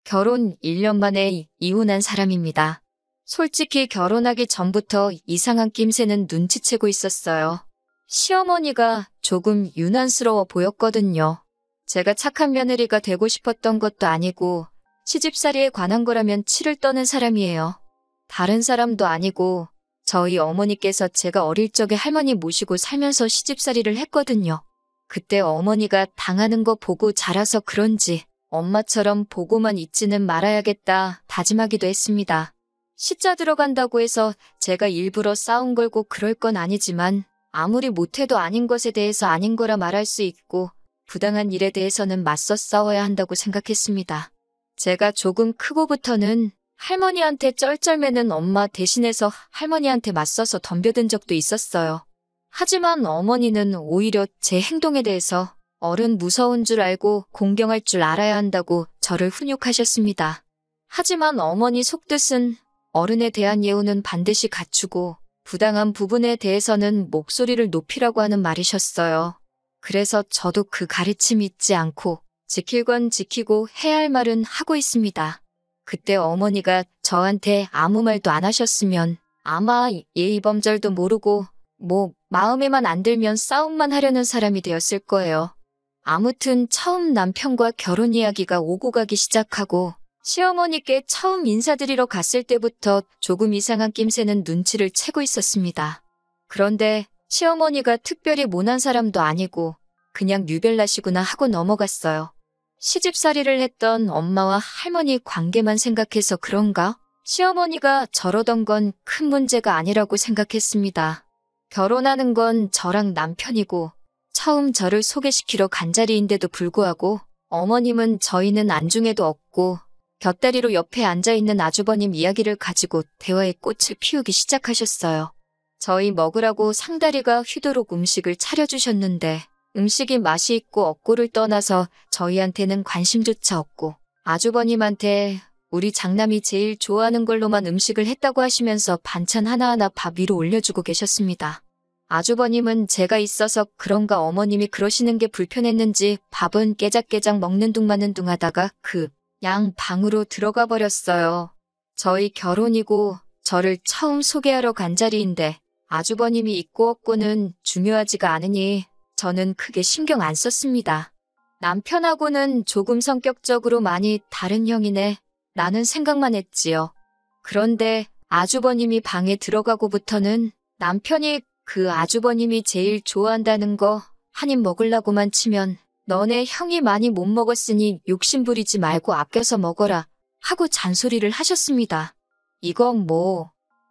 결혼 1년 만에 이혼한 사람입니다. 솔직히 결혼하기 전부터 이상한 낌새는 눈치채고 있었어요. 시어머니가 조금 유난스러워 보였거든요. 제가 착한 며느리가 되고 싶었던 것도 아니고 시집살이에 관한 거라면 치를 떠는 사람이에요. 다른 사람도 아니고 저희 어머니께서 제가 어릴 적에 할머니 모시고 살면서 시집살이를 했거든요. 그때 어머니가 당하는 거 보고 자라서 그런지 엄마처럼 보고만 있지는 말아야겠다 다짐하기도 했습니다. 시자 들어간다고 해서 제가 일부러 싸움 걸고 그럴 건 아니지만 아무리 못해도 아닌 것에 대해서 아닌 거라 말할 수 있고 부당한 일에 대해서는 맞서 싸워야 한다고 생각했습니다. 제가 조금 크고부터는 할머니한테 쩔쩔매는 엄마 대신해서 할머니한테 맞서서 덤벼든 적도 있었어요. 하지만 어머니는 오히려 제 행동에 대해서 어른 무서운 줄 알고 공경할 줄 알아야 한다고 저를 훈육하셨습니다. 하지만 어머니 속뜻은 어른에 대한 예우는 반드시 갖추고 부당한 부분에 대해서는 목소리를 높이라고 하는 말이셨어요. 그래서 저도 그 가르침 잊지 않고 지킬 건 지키고 해야 할 말은 하고 있습니다. 그때 어머니가 저한테 아무 말도 안 하셨으면 아마 예의범절도 모르고 마음에만 안 들면 싸움만 하려는 사람이 되었을 거예요. 아무튼 처음 남편과 결혼 이야기가 오고 가기 시작하고 시어머니께 처음 인사드리러 갔을 때부터 조금 이상한 낌새는 눈치를 채고 있었습니다. 그런데 시어머니가 특별히 모난 사람도 아니고 그냥 뉴벨라시구나 하고 넘어갔어요. 시집살이를 했던 엄마와 할머니 관계만 생각해서 그런가? 시어머니가 저러던 건 큰 문제가 아니라고 생각했습니다. 결혼하는 건 저랑 남편이고 처음 저를 소개시키러 간 자리인데도 불구하고 어머님은 저희는 안중에도 없고 곁다리로 옆에 앉아있는 아주버님 이야기를 가지고 대화의 꽃을 피우기 시작하셨어요. 저희 먹으라고 상다리가 휘도록 음식을 차려주셨는데 음식이 맛이 있고 없고를 떠나서 저희한테는 관심조차 없고 아주버님한테 우리 장남이 제일 좋아하는 걸로만 음식을 했다고 하시면서 반찬 하나하나 밥 위로 올려주고 계셨습니다. 아주버님은 제가 있어서 그런가 어머님이 그러시는 게 불편했는지 밥은 깨작깨작 먹는 둥 마는 둥 하다가 그냥 방으로 들어가 버렸어요. 저희 결혼이고 저를 처음 소개하러 간 자리인데 아주버님이 있고 없고는 중요하지가 않으니 저는 크게 신경 안 썼습니다. 남편하고는 조금 성격적으로 많이 다른 형이네 라는 생각만 했지요. 그런데 아주버님이 방에 들어가고부터는 남편이 그 아주버님이 제일 좋아한다는 거 한 입 먹으려고만 치면 너네 형이 많이 못 먹었으니 욕심부리지 말고 아껴서 먹어라 하고 잔소리를 하셨습니다. 이건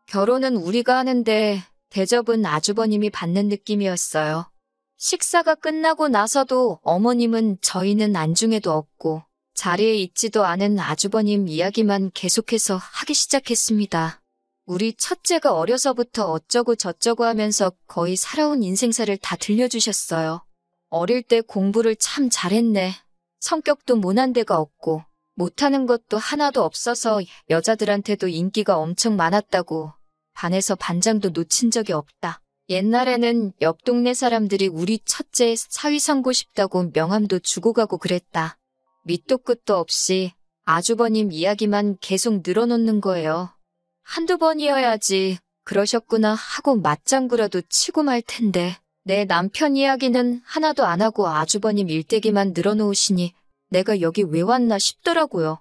결혼은 우리가 하는데 대접은 아주버님이 받는 느낌이었어요. 식사가 끝나고 나서도 어머님은 저희는 안중에도 없고 자리에 있지도 않은 아주버님 이야기만 계속해서 하기 시작했습니다. 우리 첫째가 어려서부터 어쩌고 저쩌고 하면서 거의 살아온 인생사를 다 들려주셨어요. 어릴 때 공부를 참 잘했네. 성격도 모난 데가 없고 못하는 것도 하나도 없어서 여자들한테도 인기가 엄청 많았다고 반에서 반장도 놓친 적이 없다. 옛날에는 옆 동네 사람들이 우리 첫째 사위 삼고 싶다고 명함도 주고 가고 그랬다. 밑도 끝도 없이 아주버님 이야기만 계속 늘어놓는 거예요. 한두 번이어야지 그러셨구나 하고 맞장구라도 치고 말 텐데 내 남편 이야기는 하나도 안 하고 아주버님 일대기만 늘어놓으시니 내가 여기 왜 왔나 싶더라고요.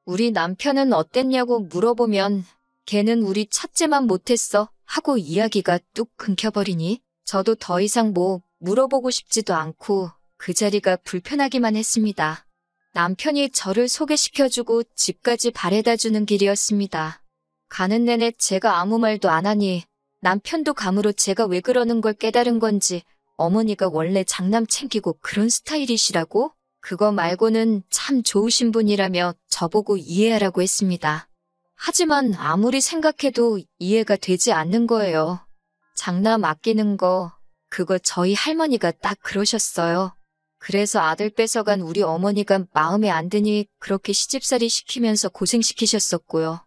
우리 남편은 어땠냐고 물어보면 걔는 우리 첫째만 못했어 하고 이야기가 뚝 끊겨버리니 저도 더 이상 물어보고 싶지도 않고 그 자리가 불편하기만 했습니다. 남편이 저를 소개시켜주고 집까지 바래다주는 길이었습니다. 가는 내내 제가 아무 말도 안 하니 남편도 감으로 제가 왜 그러는 걸 깨달은 건지 어머니가 원래 장남 챙기고 그런 스타일이시라고? 그거 말고는 참 좋으신 분이라며 저보고 이해하라고 했습니다. 하지만 아무리 생각해도 이해가 되지 않는 거예요. 장남 아끼는 거, 그거 저희 할머니가 딱 그러셨어요. 그래서 아들 뺏어간 우리 어머니가 마음에 안 드니 그렇게 시집살이 시키면서 고생시키셨었고요.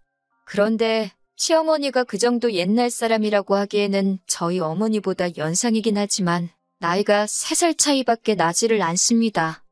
그런데 시어머니가 그 정도 옛날 사람이라고 하기에는 저희 어머니보다 연상이긴 하지만 나이가 3살 차이밖에 나지를 않습니다.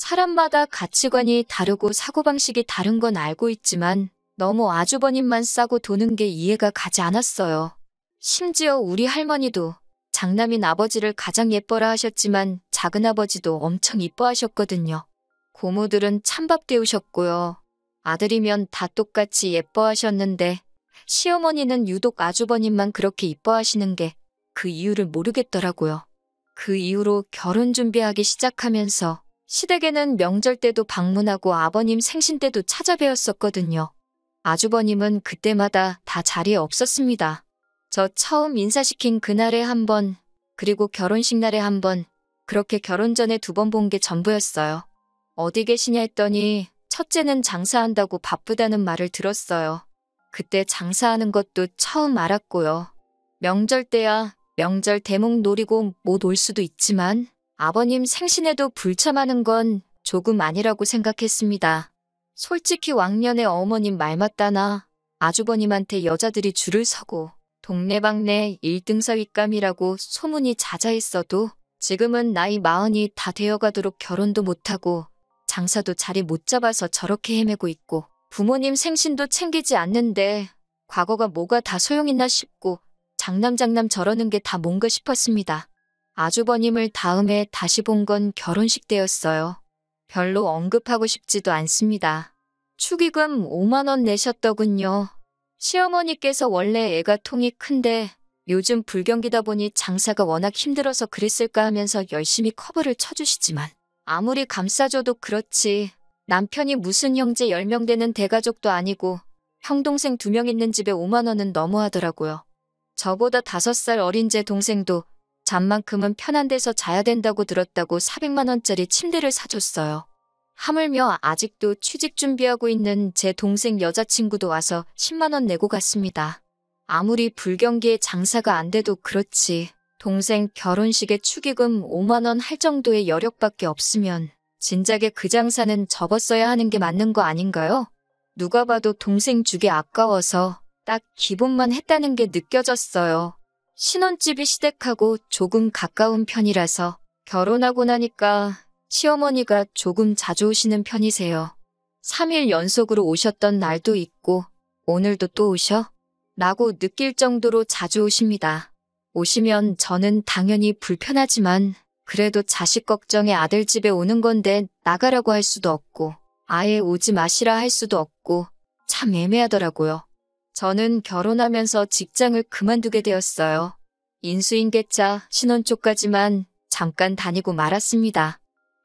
사람마다 가치관이 다르고 사고방식이 다른 건 알고 있지만 너무 아주버님만 싸고 도는 게 이해가 가지 않았어요. 심지어 우리 할머니도 장남인 아버지를 가장 예뻐라 하셨지만 작은아버지도 엄청 이뻐하셨거든요. 고모들은 찬밥 데우셨고요. 아들이면 다 똑같이 예뻐하셨는데 시어머니는 유독 아주버님만 그렇게 이뻐하시는 게 그 이유를 모르겠더라고요. 그 이후로 결혼 준비하기 시작하면서 시댁에는 명절 때도 방문하고 아버님 생신 때도 찾아뵈었었거든요. 아주버님은 그때마다 다 자리에 없었습니다. 저 처음 인사시킨 그날에 한 번, 그리고 결혼식 날에 한 번, 그렇게 결혼 전에 2번 본 게 전부였어요. 어디 계시냐 했더니 첫째는 장사한다고 바쁘다는 말을 들었어요. 그때 장사하는 것도 처음 알았고요. 명절 때야 명절 대목 노리고 못 올 수도 있지만 아버님 생신에도 불참하는 건 조금 아니라고 생각했습니다. 솔직히 왕년에 어머님 말 맞다나 아주버님한테 여자들이 줄을 서고 동네방네 1등사 윗감이라고 소문이 자자했어도 지금은 나이 40이 다 되어가도록 결혼도 못하고 장사도 자리 못 잡아서 저렇게 헤매고 있고 부모님 생신도 챙기지 않는데 과거가 뭐가 다 소용있나 싶고 장남 저러는 게 다 뭔가 싶었습니다. 아주버님을 다음에 다시 본 건 결혼식 때였어요. 별로 언급하고 싶지도 않습니다. 축의금 5만 원 내셨더군요. 시어머니께서 원래 애가 통이 큰데 요즘 불경기다 보니 장사가 워낙 힘들어서 그랬을까 하면서 열심히 커버를 쳐주시지만 아무리 감싸줘도 그렇지 남편이 무슨 형제 10명 되는 대가족도 아니고 형 동생 2명 있는 집에 5만 원은 너무하더라고요. 저보다 5살 어린 제 동생도 잠만큼은 편한 데서 자야 된다고 들었다고 400만 원짜리 침대를 사줬어요. 하물며 아직도 취직 준비하고 있는 제 동생 여자친구도 와서 10만 원 내고 갔습니다. 아무리 불경기에 장사가 안 돼도 그렇지 동생 결혼식에 축의금 5만 원 할 정도의 여력밖에 없으면 진작에 그 장사는 접었어야 하는 게 맞는 거 아닌가요? 누가 봐도 동생 주기 아까워서 딱 기본만 했다는 게 느껴졌어요. 신혼집이 시댁하고 조금 가까운 편이라서 결혼하고 나니까 시어머니가 조금 자주 오시는 편이세요. 3일 연속으로 오셨던 날도 있고 오늘도 또 오셔? 라고 느낄 정도로 자주 오십니다. 오시면 저는 당연히 불편하지만 그래도 자식 걱정에 아들 집에 오는 건데 나가라고 할 수도 없고 아예 오지 마시라 할 수도 없고 참 애매하더라고요. 저는 결혼하면서 직장을 그만두게 되었어요. 인수인계차 신혼 쪽까지만 잠깐 다니고 말았습니다.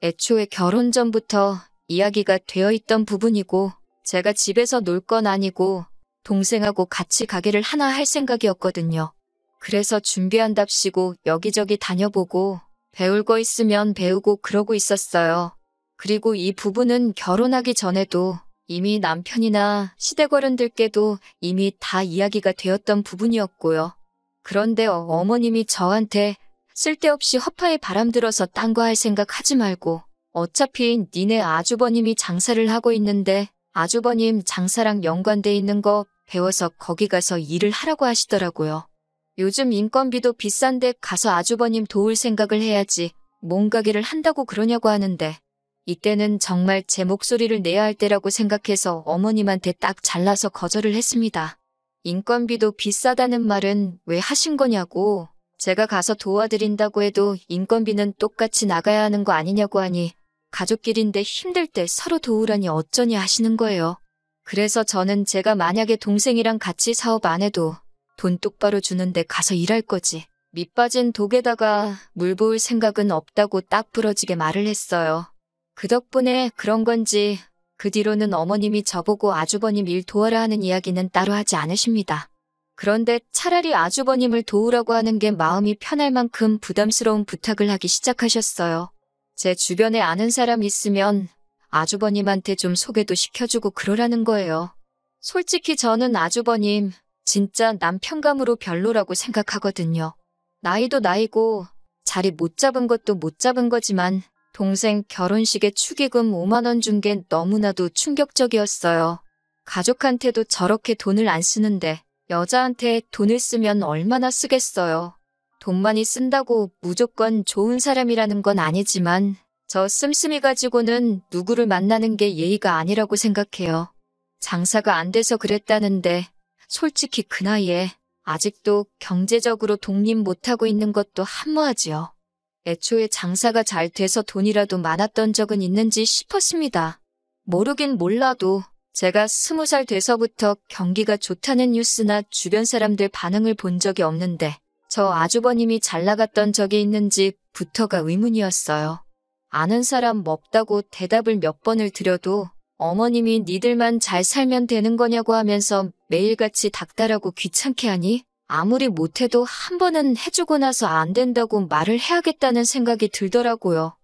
애초에 결혼 전부터 이야기가 되어 있던 부분이고 제가 집에서 놀 건 아니고 동생하고 같이 가게를 하나 할 생각이었거든요. 그래서 준비한답시고 여기저기 다녀보고 배울 거 있으면 배우고 그러고 있었어요. 그리고 이 부분은 결혼하기 전에도 이미 남편이나 시댁 어른들께도 이미 다 이야기가 되었던 부분이었고요. 그런데 어머님이 저한테 쓸데없이 허파에 바람 들어서 딴 거 할 생각 하지 말고 어차피 니네 아주버님이 장사를 하고 있는데 아주버님 장사랑 연관돼 있는 거 배워서 거기 가서 일을 하라고 하시더라고요. 요즘 인건비도 비싼데 가서 아주버님 도울 생각을 해야지 뭔 가게를 한다고 그러냐고 하는데 이때는 정말 제 목소리를 내야 할 때라고 생각해서 어머님한테 딱 잘라서 거절을 했습니다. 인건비도 비싸다는 말은 왜 하신 거냐고 제가 가서 도와드린다고 해도 인건비는 똑같이 나가야 하는 거 아니냐고 하니 가족끼리인데 힘들 때 서로 도우라니 어쩌니 하시는 거예요. 그래서 저는 제가 만약에 동생이랑 같이 사업 안 해도 돈 똑바로 주는데 가서 일할 거지. 밑빠진 독에다가 물 부을 생각은 없다고 딱 부러지게 말을 했어요. 그 덕분에 그런 건지 그 뒤로는 어머님이 저보고 아주버님 일 도와라 하는 이야기는 따로 하지 않으십니다. 그런데 차라리 아주버님을 도우라고 하는 게 마음이 편할 만큼 부담스러운 부탁을 하기 시작하셨어요. 제 주변에 아는 사람 있으면 아주버님한테 좀 소개도 시켜주고 그러라는 거예요. 솔직히 저는 아주버님 진짜 남편감으로 별로라고 생각하거든요. 나이도 나이고 자리 못 잡은 것도 못 잡은 거지만 동생 결혼식에 축의금 5만 원 준 게 너무나도 충격적이었어요. 가족한테도 저렇게 돈을 안 쓰는데 여자한테 돈을 쓰면 얼마나 쓰겠어요. 돈 많이 쓴다고 무조건 좋은 사람이라는 건 아니지만 저 씀씀이 가지고는 누구를 만나는 게 예의가 아니라고 생각해요. 장사가 안 돼서 그랬다는데 솔직히 그 나이에 아직도 경제적으로 독립 못하고 있는 것도 한무하지요. 애초에 장사가 잘 돼서 돈이라도 많았던 적은 있는지 싶었습니다. 모르긴 몰라도 제가 20살 돼서부터 경기가 좋다는 뉴스나 주변 사람들 반응을 본 적이 없는데 저 아주버님이 잘 나갔던 적이 있는지부터가 의문이었어요. 아는 사람 없다고 대답을 몇 번을 드려도 어머님이 니들만 잘 살면 되는 거냐고 하면서 매일같이 닥달하고 귀찮게 하니 아무리 못해도 한 번은 해주고 나서 안 된다고 말을 해야겠다는 생각이 들더라고요.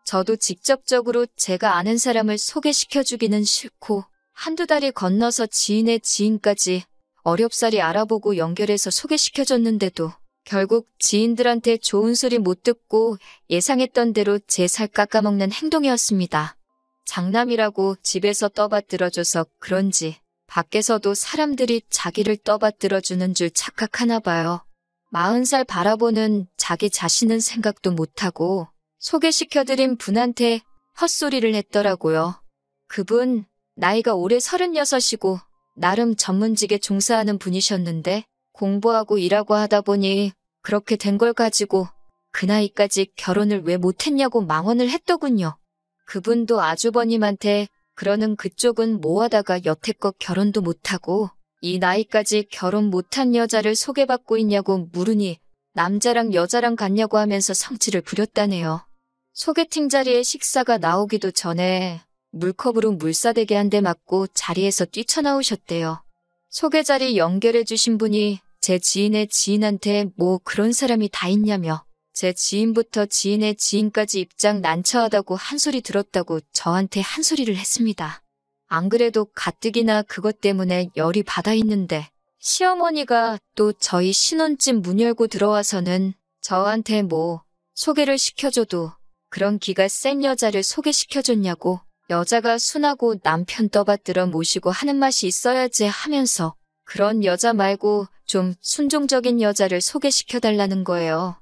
저도 직접적으로 제가 아는 사람을 소개시켜주기는 싫고 한두 달이 건너서 지인의 지인까지 어렵사리 알아보고 연결해서 소개시켜줬는데도 결국 지인들한테 좋은 소리 못 듣고 예상했던 대로 제 살 깎아먹는 행동이었습니다. 장남이라고 집에서 떠받들어줘서 그런지 밖에서도 사람들이 자기를 떠받들어주는 줄 착각하나 봐요. 40살 바라보는 자기 자신은 생각도 못하고 소개시켜드린 분한테 헛소리를 했더라고요. 그분 나이가 올해 36이고 나름 전문직에 종사하는 분이셨는데 공부하고 일하고 하다 보니 그렇게 된 걸 가지고 그 나이까지 결혼을 왜 못했냐고 망언을 했더군요. 그분도 아주버님한테 그러는 그쪽은 뭐하다가 여태껏 결혼도 못하고 이 나이까지 결혼 못한 여자를 소개받고 있냐고 물으니 남자랑 여자랑 같냐고 하면서 성질을 부렸다네요. 소개팅 자리에 식사가 나오기도 전에 물컵으로 물사대게 한 대 맞고 자리에서 뛰쳐나오셨대요. 소개 자리 연결해 주신 분이 제 지인의 지인한테 뭐 그런 사람이 다 있냐며 제 지인부터 지인의 지인까지 입장 난처하다고 한 소리 들었다고 저한테 한 소리를 했습니다. 안 그래도 가뜩이나 그것 때문에 열이 받아 있는데 시어머니가 또 저희 신혼집 문 열고 들어와서는 저한테 뭐 소개를 시켜줘도 그런 기가 센 여자를 소개시켜줬냐고 여자가 순하고 남편 떠받들어 모시고 하는 맛이 있어야지 하면서 그런 여자 말고 좀 순종적인 여자를 소개시켜달라는 거예요.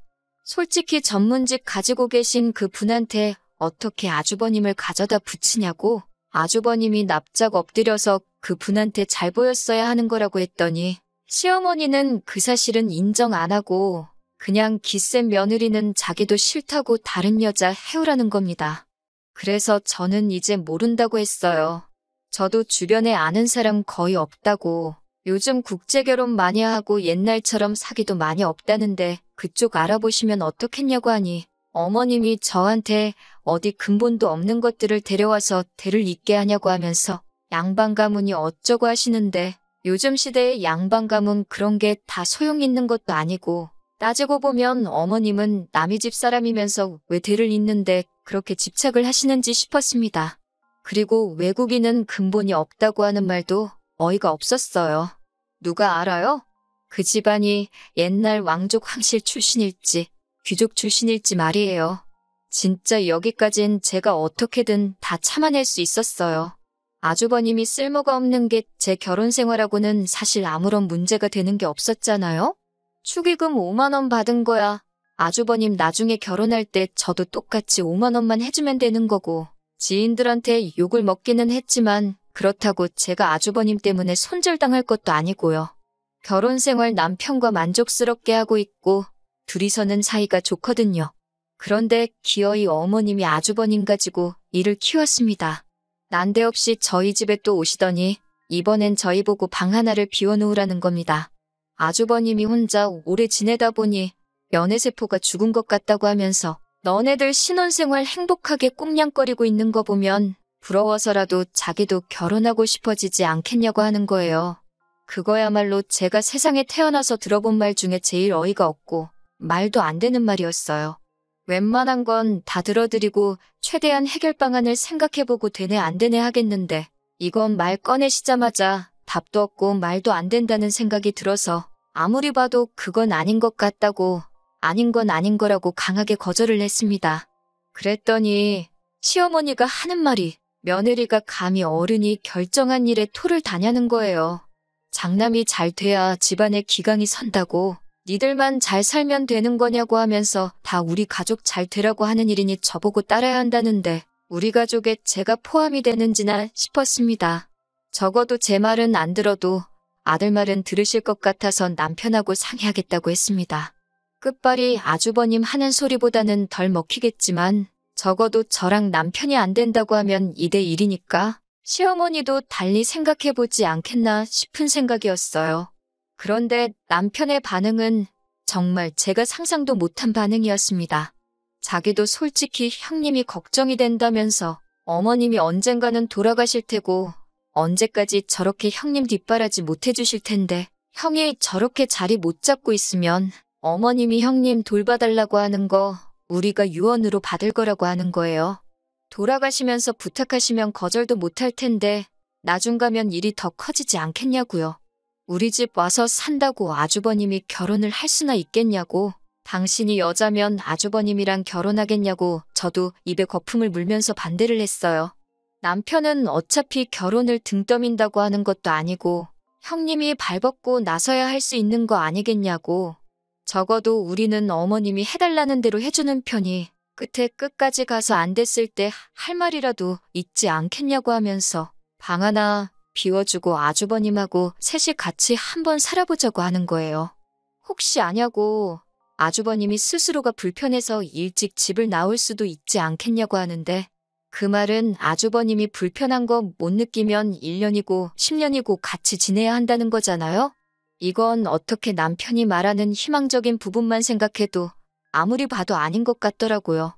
솔직히 전문직 가지고 계신 그 분한테 어떻게 아주버님을 가져다 붙이냐고 아주버님이 납작 엎드려서 그 분한테 잘 보였어야 하는 거라고 했더니 시어머니는 그 사실은 인정 안 하고 그냥 기센 며느리는 자기도 싫다고 다른 여자 해오라는 겁니다. 그래서 저는 이제 모른다고 했어요. 저도 주변에 아는 사람 거의 없다고 요즘 국제결혼 많이 하고 옛날처럼 사기도 많이 없다는데 그쪽 알아보시면 어떻겠냐고 하니 어머님이 저한테 어디 근본도 없는 것들을 데려와서 대를 잇게 하냐고 하면서 양반 가문이 어쩌고 하시는데 요즘 시대의 양반 가문 그런 게 다 소용 있는 것도 아니고 따지고 보면 어머님은 남의 집 사람이면서 왜 대를 잇는데 그렇게 집착을 하시는지 싶었습니다. 그리고 외국인은 근본이 없다고 하는 말도 어이가 없었어요. 누가 알아요? 그 집안이 옛날 왕족 황실 출신일지 귀족 출신일지 말이에요. 진짜 여기까진 제가 어떻게든 다 참아낼 수 있었어요. 아주버님이 쓸모가 없는 게 제 결혼 생활하고는 사실 아무런 문제가 되는 게 없었잖아요. 축의금 5만 원 받은 거야. 아주버님 나중에 결혼할 때 저도 똑같이 5만 원만 해주면 되는 거고 지인들한테 욕을 먹기는 했지만 그렇다고 제가 아주버님 때문에 손절당할 것도 아니고요. 결혼 생활 남편과 만족스럽게 하고 있고 둘이서는 사이가 좋거든요. 그런데 기어이 어머님이 아주버님 가지고 일을 키웠습니다. 난데없이 저희 집에 또 오시더니 이번엔 저희 보고 방 하나를 비워놓으라는 겁니다. 아주버님이 혼자 오래 지내다 보니 연애세포가 죽은 것 같다고 하면서 너네들 신혼생활 행복하게 꽁냥거리고 있는 거 보면 부러워서라도 자기도 결혼하고 싶어지지 않겠냐고 하는 거예요. 그거야말로 제가 세상에 태어나서 들어본 말 중에 제일 어이가 없고 말도 안 되는 말이었어요. 웬만한 건 다 들어드리고 최대한 해결 방안을 생각해보고 되네 안 되네 하겠는데 이건 말 꺼내시자마자 답도 없고 말도 안 된다는 생각이 들어서 아무리 봐도 그건 아닌 것 같다고 아닌 건 아닌 거라고 강하게 거절을 했습니다. 그랬더니 시어머니가 하는 말이 며느리가 감히 어른이 결정한 일에 토를 다냐는 거예요. 장남이 잘 돼야 집안에 기강이 선다고 니들만 잘 살면 되는 거냐고 하면서 다 우리 가족 잘 되라고 하는 일이니 저보고 따라야 한다는데 우리 가족에 제가 포함이 되는지나 싶었습니다. 적어도 제 말은 안 들어도 아들 말은 들으실 것 같아서 남편하고 상의하겠다고 했습니다. 끝발이 아주버님 하는 소리보다는 덜 먹히겠지만 적어도 저랑 남편이 안 된다고 하면 2대 1이니까 시어머니도 달리 생각해보지 않겠나 싶은 생각이었어요. 그런데 남편의 반응은 정말 제가 상상도 못한 반응이었습니다. 자기도 솔직히 형님이 걱정이 된다면서 어머님이 언젠가는 돌아가실 테고 언제까지 저렇게 형님 뒷바라지 못 해주실 텐데 형이 저렇게 자리 못 잡고 있으면 어머님이 형님 돌봐달라고 하는 거 우리가 유언으로 받을 거라고 하는 거예요. 돌아가시면서 부탁하시면 거절도 못할 텐데 나중 가면 일이 더 커지지 않겠냐고요. 우리 집 와서 산다고 아주버님이 결혼을 할 수나 있겠냐고. 당신이 여자면 아주버님이랑 결혼하겠냐고 저도 입에 거품을 물면서 반대를 했어요. 남편은 어차피 결혼을 등 떠민다고 하는 것도 아니고 형님이 발벗고 나서야 할 수 있는 거 아니겠냐고. 적어도 우리는 어머님이 해달라는 대로 해주는 편이 끝에 끝까지 가서 안 됐을 때 할 말이라도 있지 않겠냐고 하면서 방 하나 비워주고 아주버님하고 셋이 같이 한번 살아보자고 하는 거예요. 혹시 아냐고 아주버님이 스스로가 불편해서 일찍 집을 나올 수도 있지 않겠냐고 하는데 그 말은 아주버님이 불편한 거 못 느끼면 1년이고 10년이고 같이 지내야 한다는 거잖아요? 이건 어떻게 남편이 말하는 희망적인 부분만 생각해도 아무리 봐도 아닌 것 같더라고요.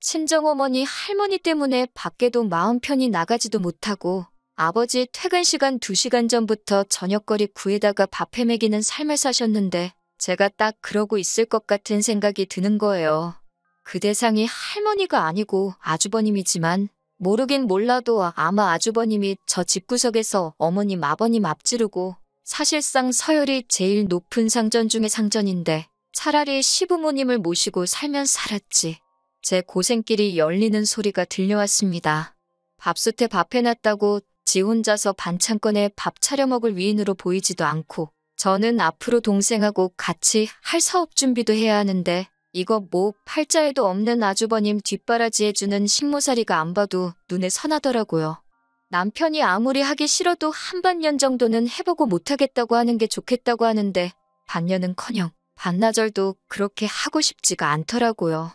친정어머니 할머니 때문에 밖에도 마음 편히 나가지도 못하고 아버지 퇴근 시간 2시간 전부터 저녁거리 구해다가 밥 해먹이는 삶을 사셨는데 제가 딱 그러고 있을 것 같은 생각이 드는 거예요. 그 대상이 할머니가 아니고 아주버님이지만 모르긴 몰라도 아마 아주버님이 저 집구석에서 어머님 아버님 앞지르고 사실상 서열이 제일 높은 상전 중의 상전인데 차라리 시부모님을 모시고 살면 살았지. 제 고생길이 열리는 소리가 들려왔습니다. 밥솥에 밥 해놨다고 지 혼자서 반찬 꺼내 밥 차려 먹을 위인으로 보이지도 않고 저는 앞으로 동생하고 같이 할 사업 준비도 해야 하는데 이거 뭐 팔자에도 없는 아주버님 뒷바라지 해주는 식모살이가 안 봐도 눈에 선하더라고요. 남편이 아무리 하기 싫어도 한반년 정도는 해보고 못하겠다고 하는 게 좋겠다고 하는데 반년은커녕 반나절도 그렇게 하고 싶지가 않더라고요.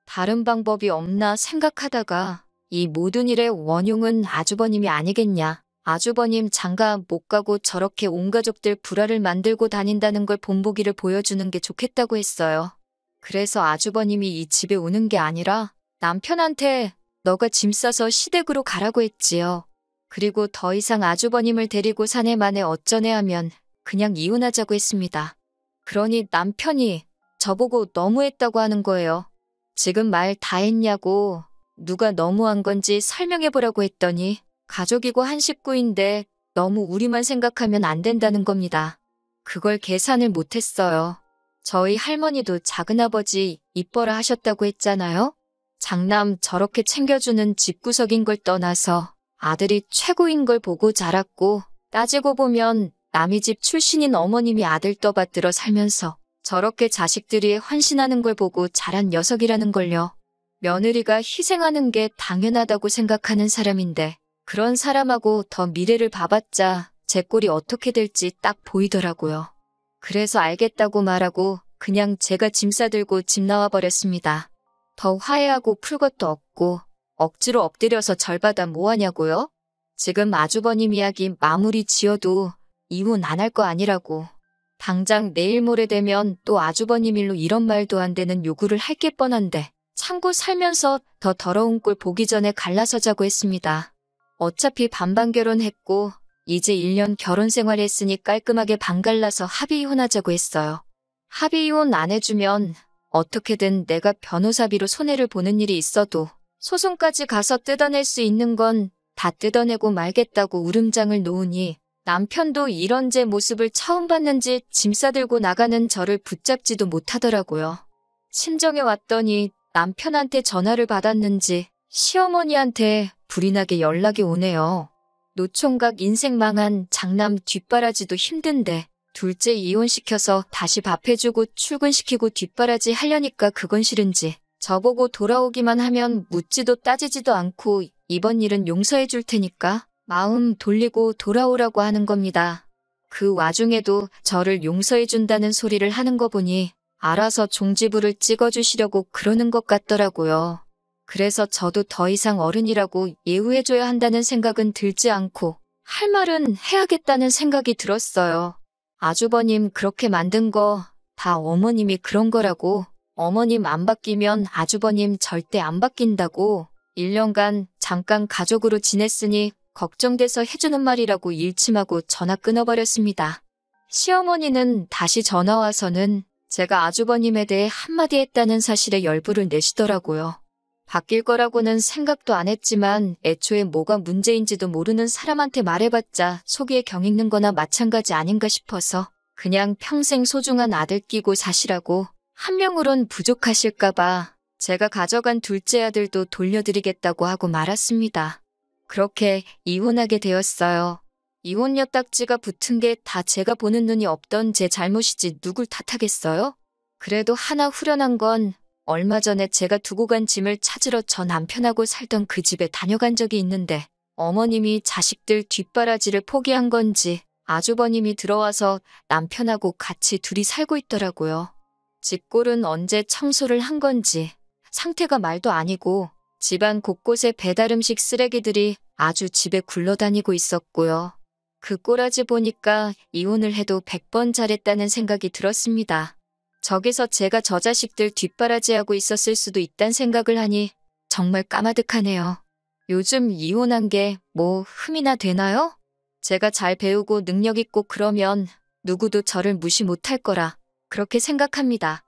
다른 방법이 없나 생각하다가 이 모든 일의 원흉은 아주버님이 아니겠냐. 아주버님 장가 못 가고 저렇게 온 가족들 불화를 만들고 다닌다는 걸 본보기를 보여주는 게 좋겠다고 했어요. 그래서 아주버님이 이 집에 오는 게 아니라 남편한테 너가 짐 싸서 시댁으로 가라고 했지요. 그리고 더 이상 아주버님을 데리고 사내 만에 어쩌네 하면 그냥 이혼하자고 했습니다. 그러니 남편이 저보고 너무했다고 하는 거예요. 지금 말 다 했냐고 누가 너무한 건지 설명해보라고 했더니 가족이고 한 식구인데 너무 우리만 생각하면 안 된다는 겁니다. 그걸 계산을 못했어요. 저희 할머니도 작은아버지 이뻐라 하셨다고 했잖아요. 장남 저렇게 챙겨주는 집구석인 걸 떠나서 아들이 최고인 걸 보고 자랐고 따지고 보면 남의 집 출신인 어머님이 아들 떠받들어 살면서 저렇게 자식들이 헌신하는 걸 보고 자란 녀석이라는 걸요. 며느리가 희생하는 게 당연하다고 생각하는 사람인데 그런 사람하고 더 미래를 봐봤자 제 꼴이 어떻게 될지 딱 보이더라고요. 그래서 알겠다고 말하고 그냥 제가 짐 싸들고 집 나와버렸습니다. 더 화해하고 풀 것도 없고 억지로 엎드려서 절받아 뭐하냐고요? 지금 아주버님 이야기 마무리 지어도 이혼 안 할 거 아니라고. 당장 내일 모레 되면 또 아주버님 일로 이런 말도 안 되는 요구를 할 게 뻔한데 참고 살면서 더 더러운 꼴 보기 전에 갈라서자고 했습니다. 어차피 반반 결혼했고 이제 1년 결혼 생활했으니 깔끔하게 반 갈라서 합의 이혼하자고 했어요. 합의 이혼 안 해주면 어떻게든 내가 변호사비로 손해를 보는 일이 있어도 소송까지 가서 뜯어낼 수 있는 건 다 뜯어내고 말겠다고 울음장을 놓으니 남편도 이런 제 모습을 처음 봤는지 짐 싸들고 나가는 저를 붙잡지도 못하더라고요. 친정에 왔더니 남편한테 전화를 받았는지 시어머니한테 불이 나게 연락이 오네요. 노총각 인생 망한 장남 뒷바라지도 힘든데 둘째 이혼시켜서 다시 밥 해주고 출근시키고 뒷바라지 하려니까 그건 싫은지 저보고 돌아오기만 하면 묻지도 따지지도 않고 이번 일은 용서해 줄 테니까 마음 돌리고 돌아오라고 하는 겁니다. 그 와중에도 저를 용서해 준다는 소리를 하는 거 보니 알아서 종지부를 찍어주시려고 그러는 것 같더라고요. 그래서 저도 더 이상 어른이라고 예우해줘야 한다는 생각은 들지 않고 할 말은 해야겠다는 생각이 들었어요. 아주버님 그렇게 만든 거 다 어머님이 그런 거라고. 어머님 안 바뀌면 아주버님 절대 안 바뀐다고. 1년간 잠깐 가족으로 지냈으니 걱정돼서 해주는 말이라고 일침하고 전화 끊어버렸습니다. 시어머니는 다시 전화와서는 제가 아주버님에 대해 한마디 했다는 사실에 열불을 내시더라고요. 바뀔 거라고는 생각도 안 했지만 애초에 뭐가 문제인지도 모르는 사람한테 말해봤자 속이에 경익는 거나 마찬가지 아닌가 싶어서 그냥 평생 소중한 아들 끼고 사시라고 한 명으론 부족하실까봐 제가 가져간 둘째 아들도 돌려드리겠다고 하고 말았습니다. 그렇게 이혼하게 되었어요. 이혼녀 딱지가 붙은 게 다 제가 보는 눈이 없던 제 잘못이지 누굴 탓하겠어요? 그래도 하나 후련한 건 얼마 전에 제가 두고 간 짐을 찾으러 저 남편하고 살던 그 집에 다녀간 적이 있는데 어머님이 자식들 뒷바라지를 포기한 건지 아주버님이 들어와서 남편하고 같이 둘이 살고 있더라고요. 집골은 언제 청소를 한 건지 상태가 말도 아니고 집안 곳곳에 배달음식 쓰레기들이 아주 집에 굴러다니고 있었고요. 그 꼬라지 보니까 이혼을 해도 100번 잘했다는 생각이 들었습니다. 저기서 제가 저 자식들 뒷바라지하고 있었을 수도 있단 생각을 하니 정말 까마득하네요. 요즘 이혼한 게 뭐 흠이나 되나요? 제가 잘 배우고 능력 있고 그러면 누구도 저를 무시 못할 거라 그렇게 생각합니다.